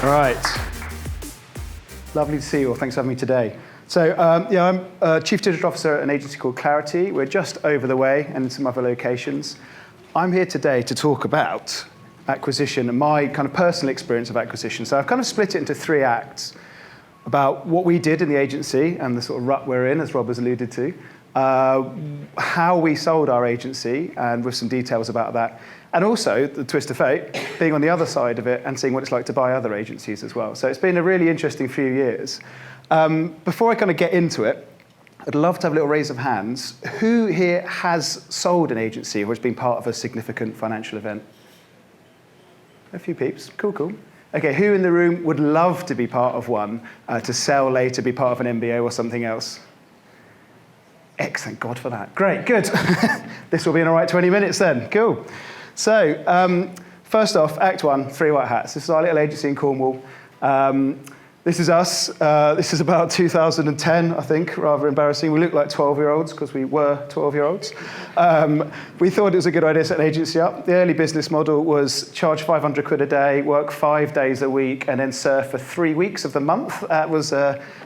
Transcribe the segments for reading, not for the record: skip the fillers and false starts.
All right. Lovely to see you all. Thanks for having me today. So, I'm Chief Digital Officer at an agency called Clarity. We're just over the way and in some other locations. I'm here today to talk about acquisition and my kind of personal experience of acquisition. So I've kind of split it into 3 acts about what we did in the agency and the sort of rut we're in, as Rob has alluded to, how we sold our agency, and with some details about that, and also the twist of fate, being on the other side of it and seeing what it's like to buy other agencies as well. So it's been a really interesting few years. Before I kind of get into it, I'd love to have a little raise of hands. Who here has sold an agency or has been part of a significant financial event? A few peeps. Cool. Okay, who in the room would love to be part of one, to sell later, be part of an MBO or something else? Excellent, God for that. Great, good. This will be in all right 20 minutes then. Cool. So, first off, Act 1, 3 white hats. This is our little agency in Cornwall. This is us. This is about 2010, I think, rather embarrassing. We look like 12-year-olds because we were 12-year-olds. We thought it was a good idea to set an agency up. The early business model was charge 500 quid a day, work 5 days a week, and then surf for 3 weeks of the month. That was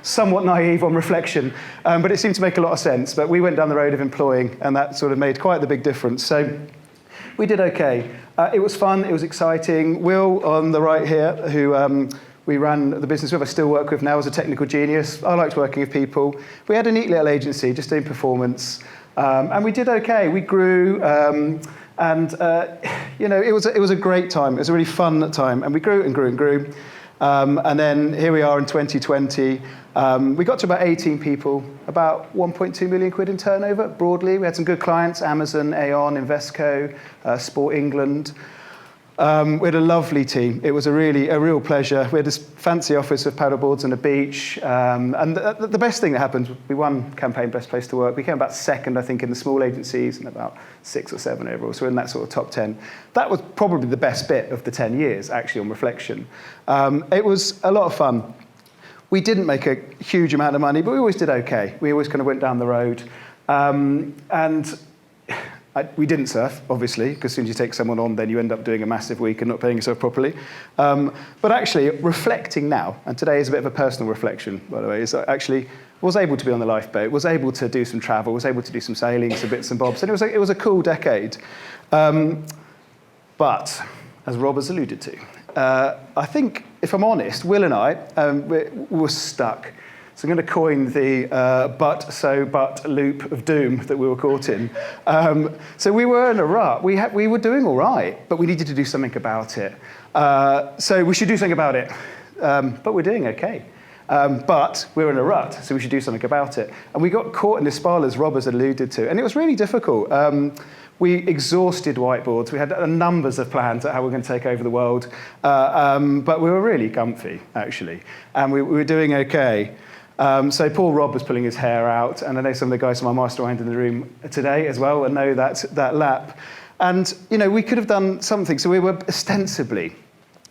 somewhat naive on reflection, but it seemed to make a lot of sense. But we went down the road of employing, and that sort of made quite the big difference. So we did okay. It was fun. It was exciting. Will, on the right here, who we ran the business with, I still work with now as a technical genius. I liked working with people. We had a neat little agency, just doing performance. And we did okay. We grew, it was a great time. It was a really fun time. And we grew and grew and grew. And then here we are in 2020. We got to about 18 people, about 1.2 million quid in turnover, broadly. We had some good clients, Amazon, Aon, Invesco, Sport England. We had a lovely team. It was a real pleasure. We had this fancy office with paddleboards and a beach. And the best thing that happened, we won campaign Best Place to Work. We came about second, I think, in the small agencies and about 6 or 7 overall. So we're in that sort of top 10. That was probably the best bit of the 10 years, actually, on reflection. It was a lot of fun. We didn't make a huge amount of money, but we always did okay. We always kind of went down the road. We didn't surf, obviously, because as soon as you take someone on, then you end up doing a massive week and not paying yourself properly. But actually, reflecting now, and today is a bit of a personal reflection, by the way, is I actually was able to be on the lifeboat, was able to do some travel, was able to do some sailing, some bits and bobs, and it was a cool decade. But, as Rob has alluded to, I think, if I'm honest, Will and I we were stuck. So I'm going to coin the but loop of doom that we were caught in. So we were in a rut. We were doing all right, but we needed to do something about it. So we should do something about it. But we're doing okay. But we're in a rut, so we should do something about it. And we got caught in this spiral, as Rob has alluded to, and it was really difficult. We exhausted whiteboards. We had numbers of plans at how we're going to take over the world. But we were really comfy, actually. And we were doing okay. So Paul Robb was pulling his hair out, and I know some of the guys from our mastermind in the room today as well, and know that lap. And, we could have done something. So we were ostensibly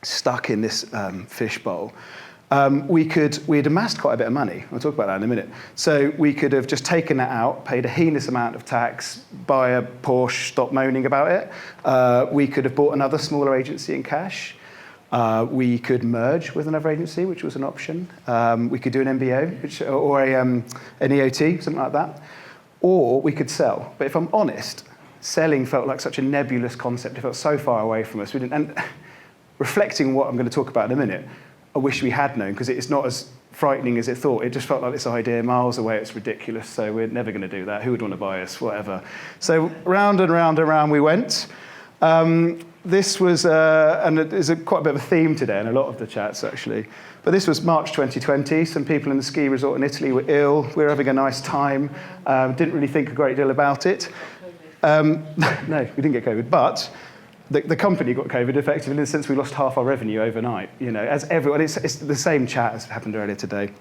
stuck in this fishbowl. We had amassed quite a bit of money. I'll talk about that in a minute. So we could have just taken that out, paid a heinous amount of tax, buy a Porsche, stop moaning about it. We could have bought another smaller agency in cash. We could merge with another agency, which was an option. We could do an MBO or an EOT, something like that. Or we could sell. But if I'm honest, selling felt like such a nebulous concept. It felt so far away from us. And reflecting on what I'm going to talk about in a minute, I wish we had known, because it's not as frightening as it thought. It just felt like this idea miles away. It's ridiculous, so we're never going to do that. Who would want to buy us? Whatever. So round and round and round we went. This was, and there's quite a bit of a theme today in a lot of the chats, actually. But this was March 2020. Some people in the ski resort in Italy were ill. We were having a nice time. Didn't really think a great deal about it. No, we didn't get COVID. But the company got COVID effectively in the sense we lost half our revenue overnight. As everyone, it's the same chat as happened earlier today.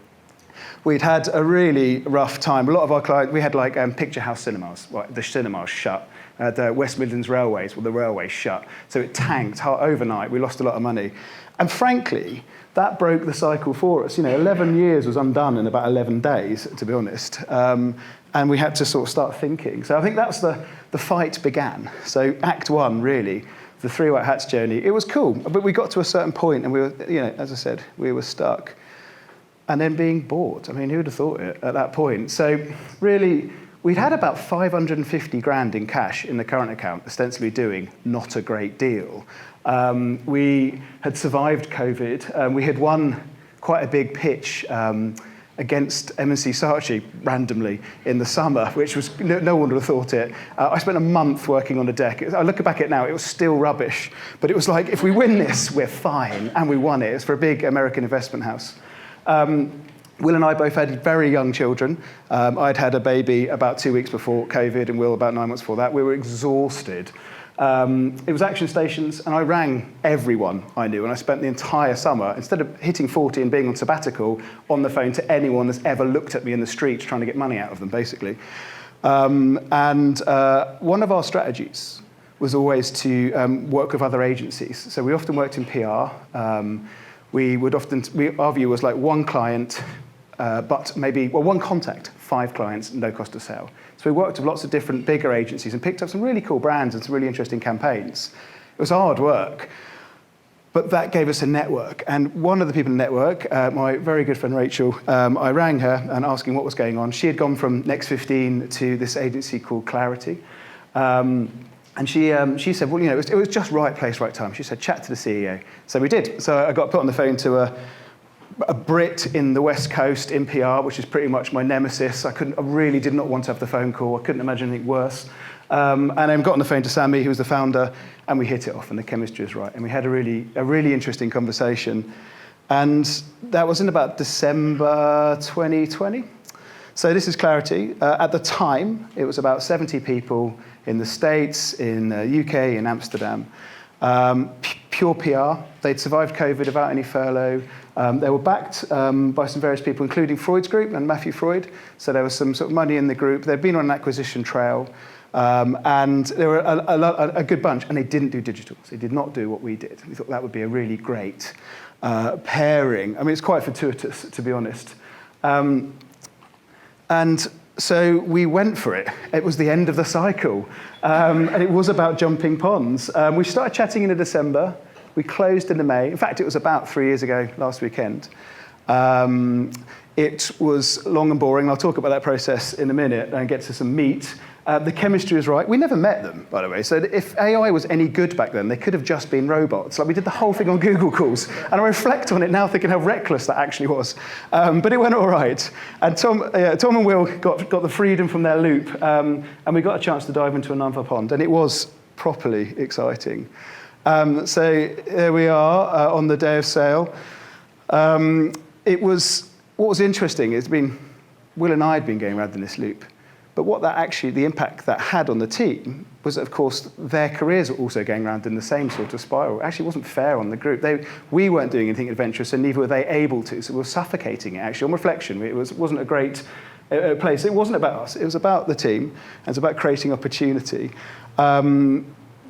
We'd had a really rough time. A lot of our clients, we had Picture House cinemas. Well, the cinemas shut. The West Midlands Railways, the railways shut. So it tanked overnight. We lost a lot of money. And frankly, that broke the cycle for us. 11 years was undone in about 11 days, to be honest. And we had to sort of start thinking. So I think that's the fight began. So Act 1, really, the Three White Hats journey. It was cool, but we got to a certain point and we were, as I said, we were stuck. And then being bored. I mean, who would have thought it at that point? So really, we'd had about 550 grand in cash in the current account, ostensibly doing not a great deal. We had survived COVID. We had won quite a big pitch against M&C Saatchi randomly in the summer, which was, no one would have thought it. I spent a month working on the deck. I look back at it now, it was still rubbish. But it was like, if we win this, we're fine. And we won it. It's for a big American investment house. Will and I both had very young children. I'd had a baby about 2 weeks before COVID and Will about 9 months before that. We were exhausted. It was Action Stations, and I rang everyone I knew, and I spent the entire summer, instead of hitting 40 and being on sabbatical, on the phone to anyone that's ever looked at me in the streets trying to get money out of them, basically. One of our strategies was always to work with other agencies. So we often worked in PR. Our view was like one client, but maybe, one contact, 5 clients, no cost of sale. So we worked with lots of different bigger agencies and picked up some really cool brands and some really interesting campaigns. It was hard work, but that gave us a network. And one of the people in the network, my very good friend Rachel, I rang her and asking what was going on. She had gone from Next 15 to this agency called Clarity. And she said, well, it was just right place, right time. She said, chat to the CEO. So we did. So I got put on the phone to a Brit in the West Coast in PR, which is pretty much my nemesis. I really did not want to have the phone call. I couldn't imagine anything worse. And then got on the phone to Sammy, who was the founder, and we hit it off, and the chemistry was right. And we had a really interesting conversation. And that was in about December 2020. So this is Clarity. At the time, it was about 70 people in the States, in the UK, in Amsterdam. Pure PR. They'd survived COVID without any furlough. They were backed by some various people, including Freud's group and Matthew Freud. So there was some sort of money in the group. They'd been on an acquisition trail. And there were a good bunch. And they didn't do digital. So they did not do what we did. We thought that would be a really great pairing. I mean, it's quite fortuitous, to be honest. And so we went for it. It was the end of the cycle. And it was about jumping ponds. We started chatting in December. We closed in May. In fact, it was about 3 years ago, last weekend. It was long and boring. I'll talk about that process in a minute and get to some meat. The chemistry was right. We never met them, by the way. So if AI was any good back then, they could have just been robots. Like, we did the whole thing on Google calls. And I reflect on it now thinking how reckless that actually was. But it went all right. And Tom and Will got the freedom from their loop. And we got a chance to dive into another pond. And it was properly exciting. So there we are on the day of sale. What was interesting is Will and I had been going around in this loop. But the impact that had on the team was that, of course, their careers were also going around in the same sort of spiral. It actually wasn't fair on the group. We weren't doing anything adventurous, and neither were they able to. So we were suffocating it, actually. On reflection, it wasn't a great place. It wasn't about us. It was about the team, and it's about creating opportunity.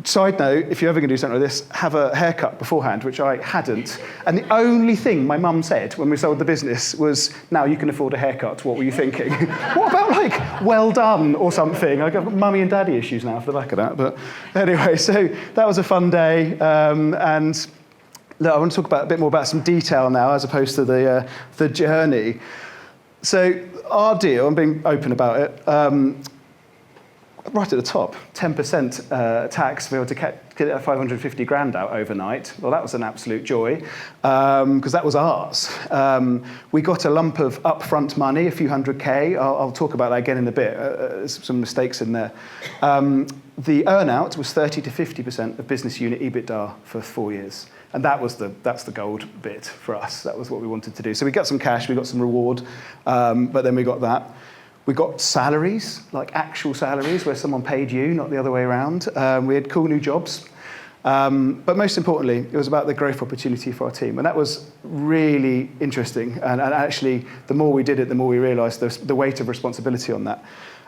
Side note, if you're ever going to do something like this, have a haircut beforehand, which I hadn't. And the only thing my mum said when we sold the business was, now you can afford a haircut, what were you thinking? What about, like, well done or something? I've got mummy and daddy issues now for the back of that. But anyway, so that was a fun day. And look, I want to talk a bit more about some detail now, as opposed to the journey. So our deal, I'm being open about it, right at the top, 10% tax, we were able to get that 550 grand out overnight. Well, that was an absolute joy, because that was ours. We got a lump of upfront money, a few hundred K. I'll talk about that again in a bit, some mistakes in there. The earnout was 30 to 50% of business unit EBITDA for 4 years. And that's the gold bit for us. That was what we wanted to do. So we got some cash, we got some reward, but then we got that. We got salaries, like actual salaries, where someone paid you, not the other way around. We had cool new jobs. But most importantly, it was about the growth opportunity for our team. And that was really interesting. And actually, the more we did it, the more we realized the weight of responsibility on that.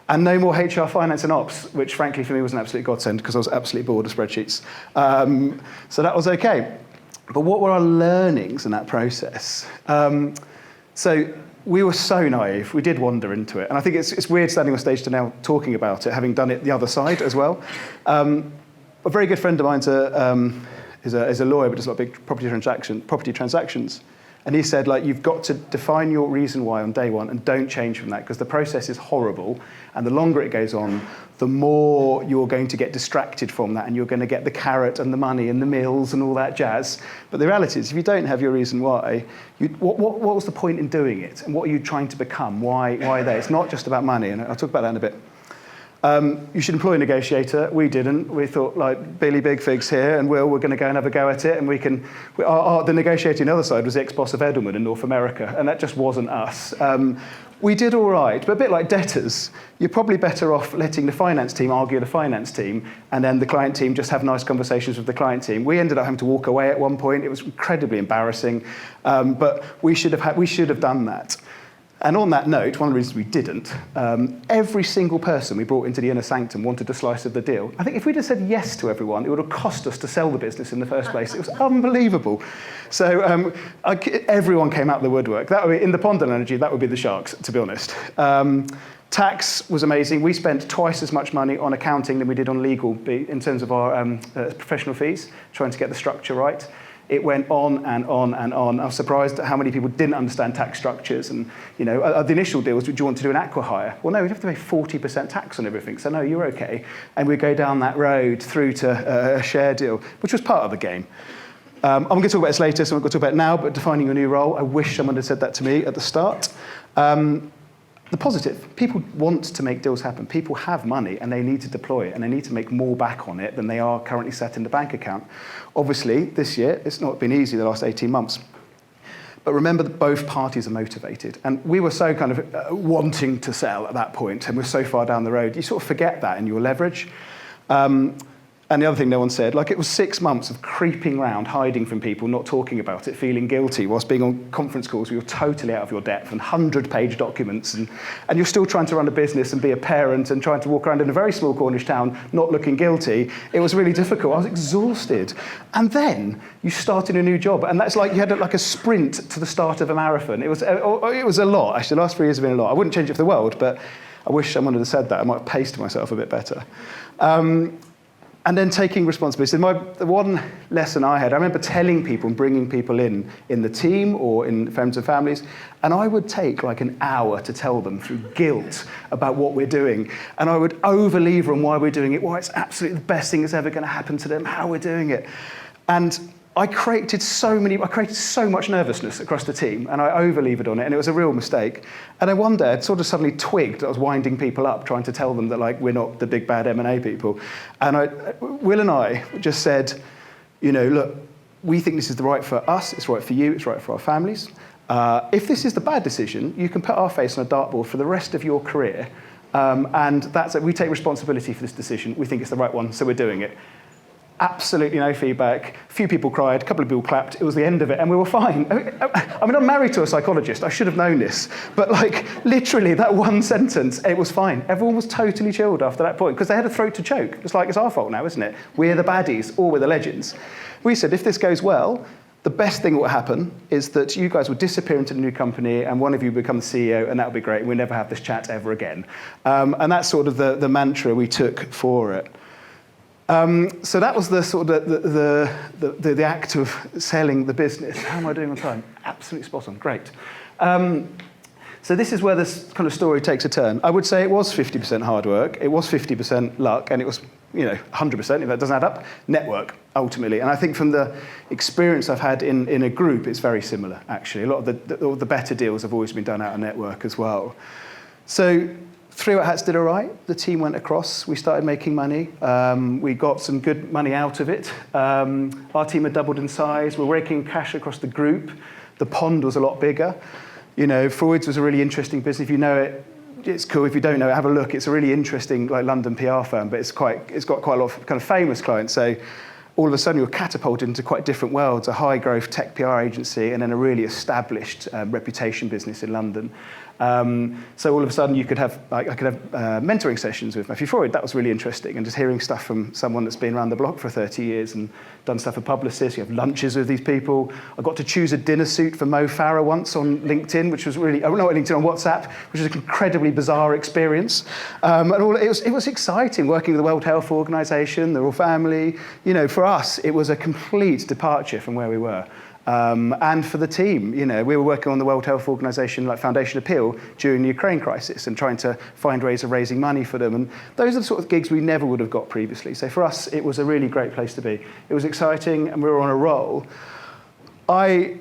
And no more HR, finance, and ops, which frankly for me was an absolute godsend, because I was absolutely bored of spreadsheets. So that was okay. But what were our learnings in that process? So we were so naive. We did wander into it. And I think it's weird standing on stage to now talking about it, having done it the other side as well. A very good friend of mine's is a lawyer, but does a lot of big property transactions. And he said, like, you've got to define your reason why on day one and don't change from that, because the process is horrible. And the longer it goes on, the more you're going to get distracted from that, and you're going to get the carrot and the money and the meals and all that jazz. But the reality is, if you don't have your reason why, what was the point in doing it? And what are you trying to become? Why there? It's not just about money, and I'll talk about that in a bit. You should employ a negotiator. We didn't. We thought, like, Billy Big Figs here and Will, we're going to go and have a go at it. And the negotiator on the other side was the ex-boss of Edelman in North America, and that just wasn't us. We did all right, but a bit like debtors, you're probably better off letting the finance team argue the finance team, and then the client team just have nice conversations with the client team. We ended up having to walk away at one point. It was incredibly embarrassing, but we should have done that. And on that note, one of the reasons we didn't, every single person we brought into the inner sanctum wanted a slice of the deal. I think if we'd have said yes to everyone, it would have cost us to sell the business in the first place. It was unbelievable. So everyone came out of the woodwork. That would be, in the pond analogy, that would be the sharks, to be honest. Tax was amazing. We spent twice as much money on accounting than we did on legal in terms of our professional fees, trying to get the structure right. It went on and on and on. I was surprised at how many people didn't understand tax structures. And, the initial deal was, do you want to do an acqui-hire? Well, no, we'd have to pay 40% tax on everything. So, no, you're okay. And we'd go down that road through to a share deal, which was part of the game. I'm going to talk about this later, so I'm going to talk about it now, but defining your new role, I wish someone had said that to me at the start. The positive, people want to make deals happen. People have money and they need to deploy it, and they need to make more back on it than they are currently set in the bank account. Obviously, this year, it's not been easy the last 18 months. But remember that both parties are motivated. And we were so kind of wanting to sell at that point, and we're so far down the road, you sort of forget that in your leverage. And the other thing no one said, like, it was 6 months of creeping around, hiding from people, not talking about it, feeling guilty, whilst being on conference calls where you're totally out of your depth and 100-page documents, and you're still trying to run a business and be a parent and trying to walk around in a very small Cornish town not looking guilty. It was really difficult. I was exhausted. And then you started a new job, and that's like you had like a sprint to the start of a marathon. It was a lot. Actually, the last 3 years have been a lot. I wouldn't change it for the world, but I wish someone had said that. I might have paced myself a bit better. And then taking responsibility. The one lesson I had, I remember telling people and bringing people in the team or in friends and families, and I would take like an hour to tell them through guilt about what we're doing. And I would over-lever on why we're doing it, why it's absolutely the best thing that's ever going to happen to them, how we're doing it. And I created so much nervousness across the team, and I over-levered on it, and it was a real mistake. And then one day, I'd sort of suddenly twigged that I was winding people up, trying to tell them that, like, we're not the big bad M&A people. And Will and I just said, look, we think this is the right for us, it's right for you, it's right for our families. If this is the bad decision, you can put our face on a dartboard for the rest of your career, and that's it. We take responsibility for this decision. We think it's the right one, so we're doing it. Absolutely no feedback. A few people cried, a couple of people clapped. It was the end of it, and we were fine. I mean, I'm married to a psychologist. I should have known this. But, like, literally, that one sentence, it was fine. Everyone was totally chilled after that point, because they had a throat to choke. It's like, it's our fault now, isn't it? We're the baddies, or we're the legends. We said, if this goes well, the best thing that will happen is that you guys will disappear into the new company, and one of you become the CEO, and that will be great, and we'll never have this chat ever again. And that's sort of the mantra we took for it. So that was the sort of the act of selling the business. How am I doing on time? Absolutely spot on. Great. So this is where this kind of story takes a turn. I would say it was 50% hard work, it was 50% luck, and it was 100%, if that doesn't add up, network, ultimately. And I think from the experience I've had in a group, it's very similar, actually. A lot of the better deals have always been done out of network as well. So 3 White Hats did all right. The team went across. We started making money. We got some good money out of it. Our team had doubled in size. We're raking cash across the group. The pond was a lot bigger. Freud's was a really interesting business. If you know it, it's cool. If you don't know it, have a look. It's a really interesting, like, London PR firm, but it's got quite a lot of kind of famous clients. So all of a sudden, we were catapulted into quite different worlds: a high-growth tech PR agency, and then a really established reputation business in London. So all of a sudden I could have mentoring sessions with Matthew Freud. That was really interesting. And just hearing stuff from someone that's been around the block for 30 years and done stuff for publicists. You have lunches with these people. I got to choose a dinner suit for Mo Farah once on LinkedIn, which was really, not LinkedIn, on WhatsApp, which was an incredibly bizarre experience. It was exciting working with the World Health Organization, the Royal Family. For us, it was a complete departure from where we were. And for the team, we were working on the World Health Organization Foundation Appeal during the Ukraine crisis and trying to find ways of raising money for them. And those are the sort of gigs we never would have got previously. So for us, it was a really great place to be. It was exciting, and we were on a roll.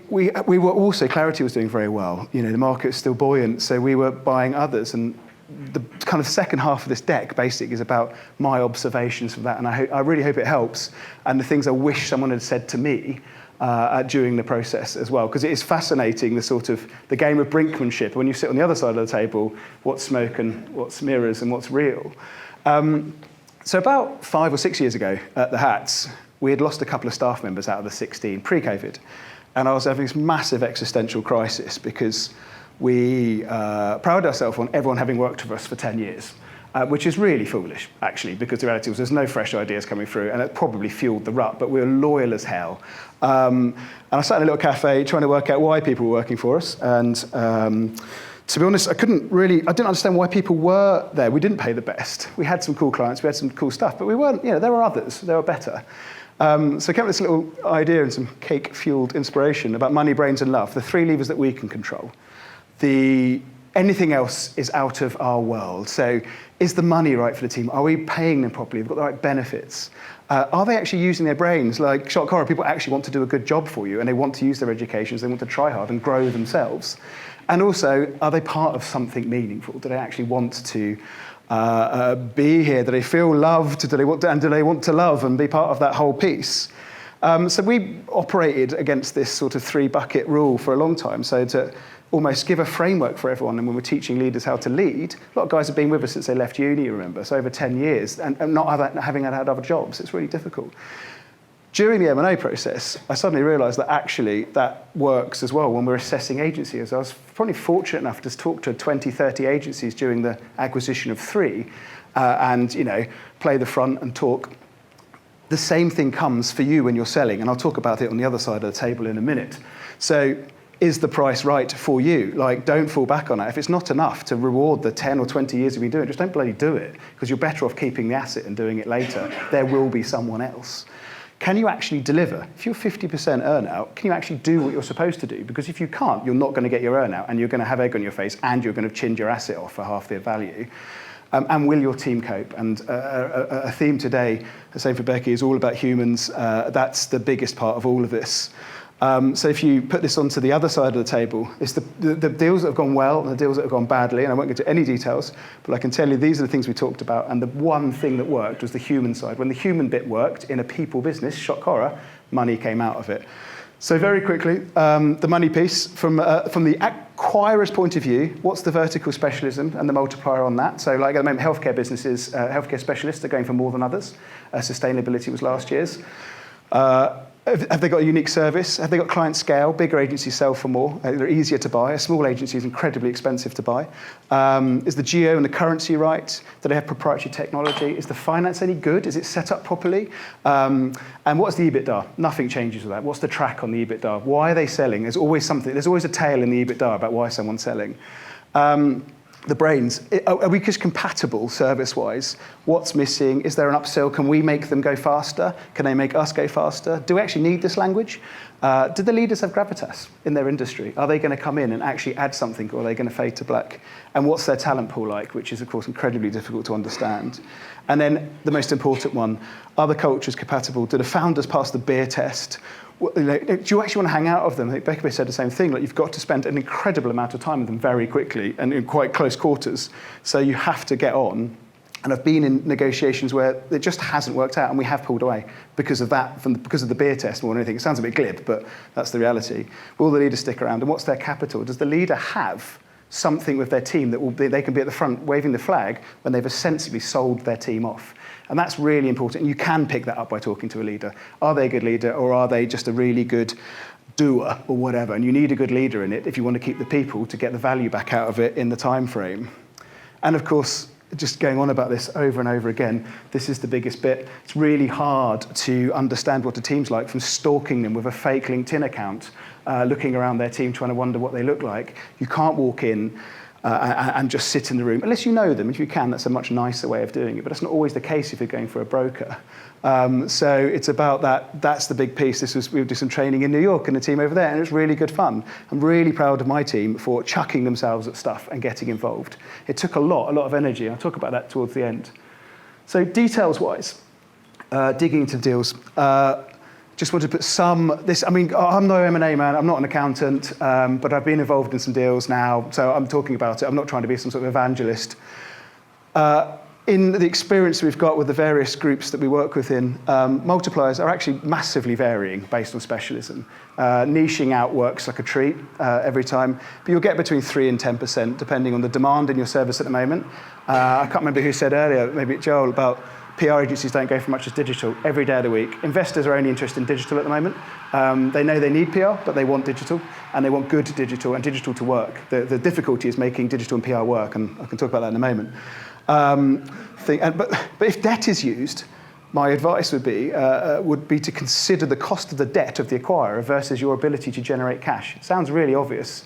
We were also, Clarity was doing very well. The market's still buoyant, so we were buying others. And the kind of second half of this deck, basically, is about my observations from that. And I really hope it helps. And the things I wish someone had said to me during the process as well, because it is fascinating, the game of brinkmanship. When you sit on the other side of the table, what's smoke and what's mirrors and what's real. So about 5 or 6 years ago at the Hats, we had lost a couple of staff members out of the 16 pre-COVID. And I was having this massive existential crisis because we pride ourselves on everyone having worked with us for 10 years. Which is really foolish, actually, because the reality was there's no fresh ideas coming through, and it probably fueled the rut, but we were loyal as hell. And I sat in a little cafe trying to work out why people were working for us, and to be honest, I didn't understand why people were there. We didn't pay the best. We had some cool clients, we had some cool stuff, but we weren't, there were others, they were better. So I came up with this little idea and some cake-fueled inspiration about money, brains, and love, the 3 levers that we can control. Anything else is out of our world. So is the money right for the team? Are we paying them properly? Have we got the right benefits? Are they actually using their brains? Like shock horror, people actually want to do a good job for you, and they want to use their educations, they want to try hard and grow themselves. And also, are they part of something meaningful? Do they actually want to be here? Do they feel loved? Do they want to love and be part of that whole piece? So we operated against this sort of 3-bucket rule for a long time. So to almost give a framework for everyone, and when we're teaching leaders how to lead, a lot of guys have been with us since they left uni, remember, so over 10 years, and not having had other jobs. It's really difficult. During the M&A process, I suddenly realised that actually that works as well when we're assessing agencies. I was probably fortunate enough to talk to 20, 30 agencies during the acquisition of 3, and play the front and talk. The same thing comes for you when you're selling, and I'll talk about it on the other side of the table in a minute. So is the price right for you? Don't fall back on it. If it's not enough to reward the 10 or 20 years you've been doing it, just don't bloody do it, because you're better off keeping the asset and doing it later. There will be someone else. Can you actually deliver? If you're 50% earnout, can you actually do what you're supposed to do? Because if you can't, you're not going to get your earnout, and you're going to have egg on your face, and you're going to chinge your asset off for half their value. And will your team cope? And a theme today, the same for Becky, is all about humans. That's the biggest part of all of this. So if you put this onto the other side of the table, it's the deals that have gone well and the deals that have gone badly, and I won't go into any details, but I can tell you these are the things we talked about, and the one thing that worked was the human side. When the human bit worked in a people business, shock horror, money came out of it. So very quickly, the money piece, from the acquirer's point of view, what's the vertical specialism and the multiplier on that? So at the moment, healthcare businesses, healthcare specialists are going for more than others. Sustainability was last year's. Have they got a unique service? Have they got client scale? Bigger agencies sell for more. They're easier to buy. A small agency is incredibly expensive to buy. Is the geo and the currency right? Do they have proprietary technology? Is the finance any good? Is it set up properly? And what's the EBITDA? Nothing changes with that. What's the track on the EBITDA? Why are they selling? There's always something. There's always a tail in the EBITDA about why someone's selling. The brains, are we just compatible service-wise? What's missing? Is there an upsell? Can we make them go faster? Can they make us go faster? Do we actually need this language? Do the leaders have gravitas in their industry? Are they going to come in and actually add something, or are they going to fade to black? And what's their talent pool like, which is, of course, incredibly difficult to understand. And then the most important one, are the cultures compatible? Do the founders pass the beer test? Do you actually want to hang out with them? I think Becky said the same thing. You've got to spend an incredible amount of time with them very quickly and in quite close quarters. So you have to get on. And I've been in negotiations where it just hasn't worked out, and we have pulled away because of that, because of the beer test more than anything. It sounds a bit glib, but that's the reality. Will the leader stick around? And what's their capital? Does the leader have something with their team that they can be at the front waving the flag when they've essentially sold their team off? And that's really important. And you can pick that up by talking to a leader. Are they a good leader, or are they just a really good doer or whatever, and you need a good leader in it if you want to keep the people to get the value back out of it in the time frame. And of course, just going on about this over and over again, this is the biggest bit. It's really hard to understand what a team's like from stalking them with a fake LinkedIn account, looking around their team trying to wonder what they look like. You can't walk in and just sit in the room, unless you know them. If you can, that's a much nicer way of doing it, but that's not always the case if you're going for a broker. So it's about that. That's the big piece. We did some training in New York and the team over there, and it was really good fun. I'm really proud of my team for chucking themselves at stuff and getting involved. It took a lot of energy. I'll talk about that towards the end. So details-wise, digging into deals. Just want to put I'm no M&A man, I'm not an accountant, but I've been involved in some deals now, so I'm talking about it. I'm not trying to be some sort of evangelist. In the experience we've got with the various groups that we work within, multipliers are actually massively varying based on specialism. Niching out works like a treat every time, but you'll get between 3 and 10% depending on the demand in your service at the moment. I can't remember who said earlier, maybe Joel, about PR agencies don't go for much as digital every day of the week. Investors are only interested in digital at the moment. They know they need PR, but they want digital, and they want good digital and digital to work. The difficulty is making digital and PR work, and I can talk about that in a moment. But if debt is used, my advice would be to consider the cost of the debt of the acquirer versus your ability to generate cash. It sounds really obvious.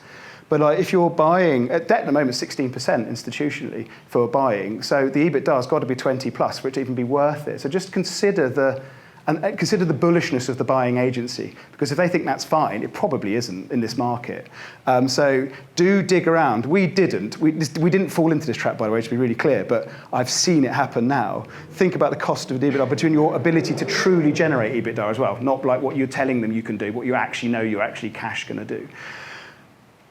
But if you're buying, debt at the moment is 16% institutionally for buying, so the EBITDA has got to be 20 plus for it to even be worth it. So just consider the bullishness of the buying agency, because if they think that's fine, it probably isn't in this market. So do dig around. We didn't fall into this trap, by the way, to be really clear, but I've seen it happen now. Think about the cost of the EBITDA between your ability to truly generate EBITDA as well, not like what you're telling them you can do, what you actually know you're actually cash going to do.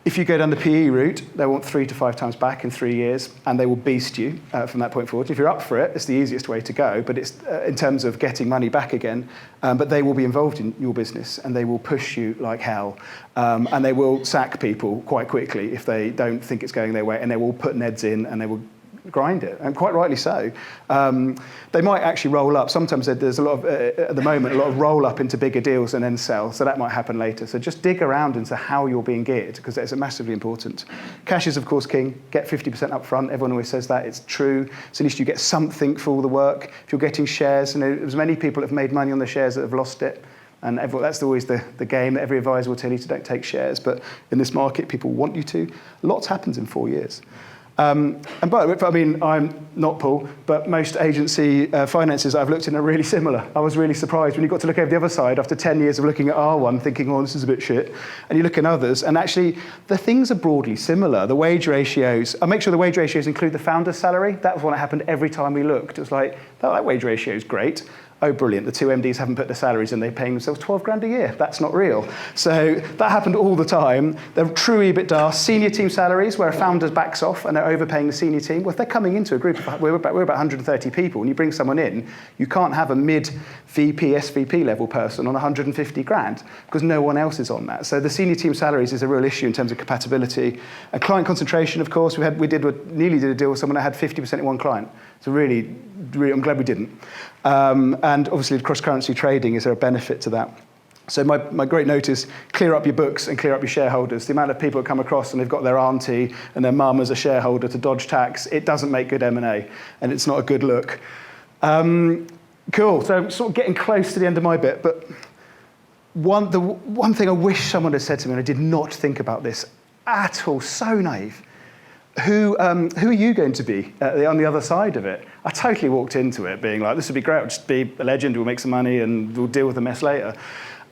If you go down the PE route, they want 3 to 5 times back in 3 years, and they will beast you from that point forward. If you're up for it, it's the easiest way to go, but it's in terms of getting money back again. But they will be involved in your business, and they will push you like hell, and they will sack people quite quickly if they don't think it's going their way, and they will put NEDs in, and they will grind it, and quite rightly so. They might actually roll up. Sometimes there's a lot of, at the moment, a lot of roll up into bigger deals and then sell, so that might happen later. So just dig around into how you're being geared, because that's massively important. Cash is, of course, king. Get 50% up front. Everyone always says that. It's true. So at least you get something for all the work. If you're getting shares, there's many people that have made money on the shares that have lost it. And that's always the game. Every advisor will tell you to don't take shares, but in this market, people want you to. Lots happens in 4 years. And by the way, I'm not Paul, but most agency finances I've looked in are really similar. I was really surprised when you got to look over the other side after 10 years of looking at R1, thinking, oh, this is a bit shit. And you look at others, and actually, the things are broadly similar. The wage ratios, I'll make sure the wage ratios include the founder's salary. That was what happened every time we looked. It was like, that wage ratio is great. Oh, brilliant, the 2 MDs haven't put their salaries in, they're paying themselves 12 grand a year. That's not real. So that happened all the time. The true EBITDA, senior team salaries, where a founder backs off and they're overpaying the senior team. Well, if they're coming into a group, we're about 130 people, and you bring someone in, you can't have a mid-VP, SVP level person on 150 grand, because no one else is on that. So the senior team salaries is a real issue in terms of compatibility. And client concentration, of course, nearly did a deal with someone that had 50% in one client. So really, I'm glad we didn't. And obviously, cross-currency trading, is there a benefit to that? So my great note is clear up your books and clear up your shareholders. The amount of people that come across and they've got their auntie and their mum as a shareholder to dodge tax, it doesn't make good M&A, and it's not a good look. Cool, so I'm sort of getting close to the end of my bit, but the one thing I wish someone had said to me, and I did not think about this at all, so naive. Who are you going to be on the other side of it? I totally walked into it being like, this would be great, I'll just be a legend, we'll make some money and we'll deal with the mess later.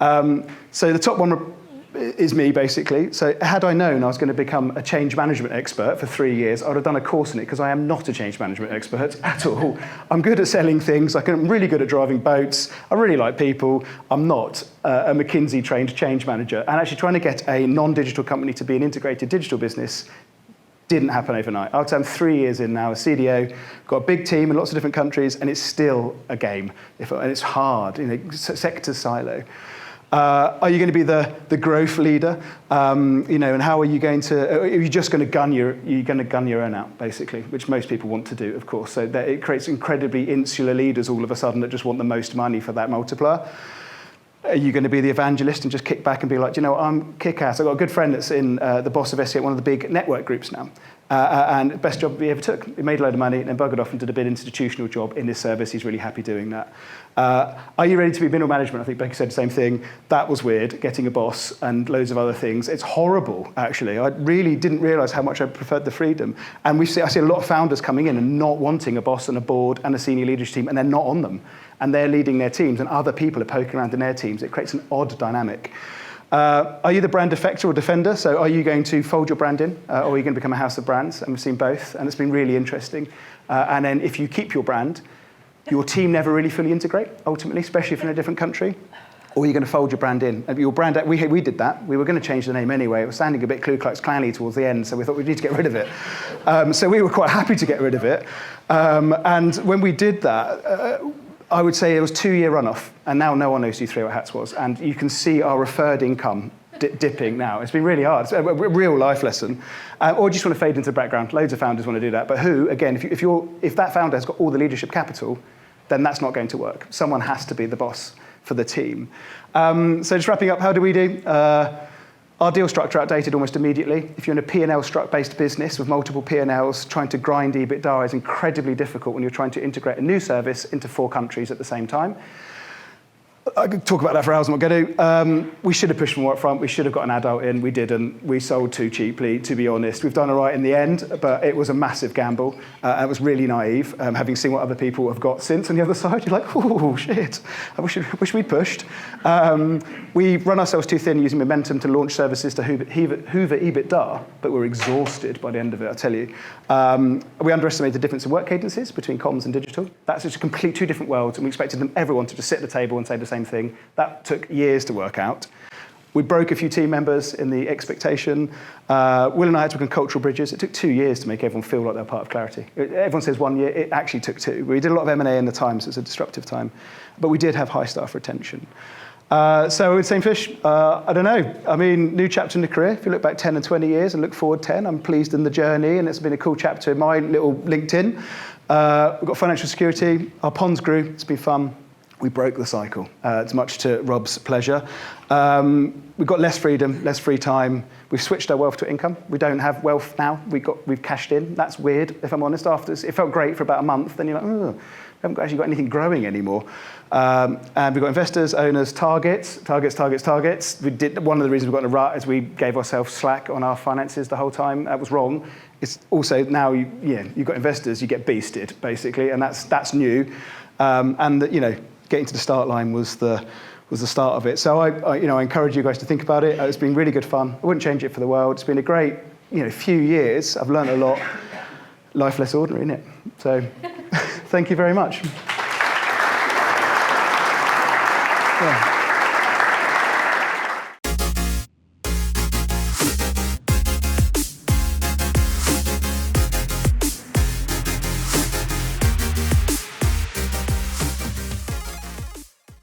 So the top one is me, basically. So had I known I was going to become a change management expert for 3 years, I would have done a course in it, because I am not a change management expert at all. I'm good at selling things, I'm really good at driving boats, I really like people. I'm not a McKinsey-trained change manager. And actually trying to get a non-digital company to be an integrated digital business didn't happen overnight. I'm 3 years in now, a CDO, got a big team in lots of different countries, and it's still a game. And it's hard, sector silo. Are you going to be the growth leader? And how are you going to? Are you just going to gun your own out, basically, which most people want to do, of course. So that it creates incredibly insular leaders all of a sudden that just want the most money for that multiplier. Are you going to be the evangelist and just kick back and be like, do you know what, I'm kick-ass. I've got a good friend that's in the boss of SE at one of the big network groups now. And best job he ever took. He made a load of money and then buggered off and did a big institutional job in this service. He's really happy doing that. Are you ready to be middle management? I think Becky said the same thing. That was weird, getting a boss and loads of other things. It's horrible, actually. I really didn't realise how much I preferred the freedom. And I see a lot of founders coming in and not wanting a boss and a board and a senior leadership team, and they're not on them. And they're leading their teams, and other people are poking around in their teams. It creates an odd dynamic. Are you the brand defector or defender? So are you going to fold your brand in, or are you going to become a house of brands? And we've seen both, and it's been really interesting. And then if you keep your brand, your team never really fully integrate, ultimately, especially if you're in a different country. Or you're going to fold your brand in. Your brand, we did that. We were going to change the name anyway. It was sounding a bit Ku Klux Klan-y towards the end, so we thought we need to get rid of it. So we were quite happy to get rid of it. And when we did that, I would say it was 2-year runoff, and now no one knows who Three White Hats was. And you can see our referred income dipping now. It's been really hard. It's a real life lesson. Or just want to fade into the background. Loads of founders want to do that. But who, again, if that founder has got all the leadership capital, then that's not going to work. Someone has to be the boss for the team. So just wrapping up, how do we do? Our deal structure outdated almost immediately. If you're in a P&L-based business with multiple P&Ls, trying to grind EBITDA is incredibly difficult when you're trying to integrate a new service into 4 countries at the same time. I could talk about that for hours, I'm not going to. We should have pushed more up front. We should have got an adult in. We didn't. We sold too cheaply, to be honest. We've done all right in the end, but it was a massive gamble. It was really naive, having seen what other people have got since on the other side. You're like, oh, shit. I wish we'd pushed. We run ourselves too thin using momentum to launch services to hoover EBITDA, but we're exhausted by the end of it, I tell you. We underestimated the difference in work cadences between comms and digital. That's just complete 2 different worlds, and we expected everyone to just sit at the table and say the same thing. That took years to work out. We broke a few team members in the expectation. Will and I had to work on cultural bridges. It took 2 years to make everyone feel like they're part of Clarity. Everyone says 1 year. It actually took 2. We did a lot of M&A in the time, so it's a disruptive time. But we did have high staff retention. So with Same Fish, I don't know. I mean, new chapter in the career. If you look back 10 and 20 years and look forward 10, I'm pleased in the journey, and it's been a cool chapter in my little LinkedIn. We've got financial security. Our ponds grew. It's been fun. We broke the cycle. It's much to Rob's pleasure. We've got less freedom, less free time. We've switched our wealth to income. We don't have wealth now. We've cashed in. That's weird, if I'm honest. After it felt great for about a month. Then you're like, oh, we haven't actually got anything growing anymore. And we've got investors, owners, targets. We did, one of the reasons we got in a rut is we gave ourselves slack on our finances the whole time. That was wrong. It's also now you've got investors, you get beasted basically, and that's new. Getting to the start line was the start of it. So I encourage you guys to think about it. It's been really good fun. I wouldn't change it for the world. It's been a great few years. I've learned a lot. Life less ordinary, isn't it? So thank you very much. Yeah.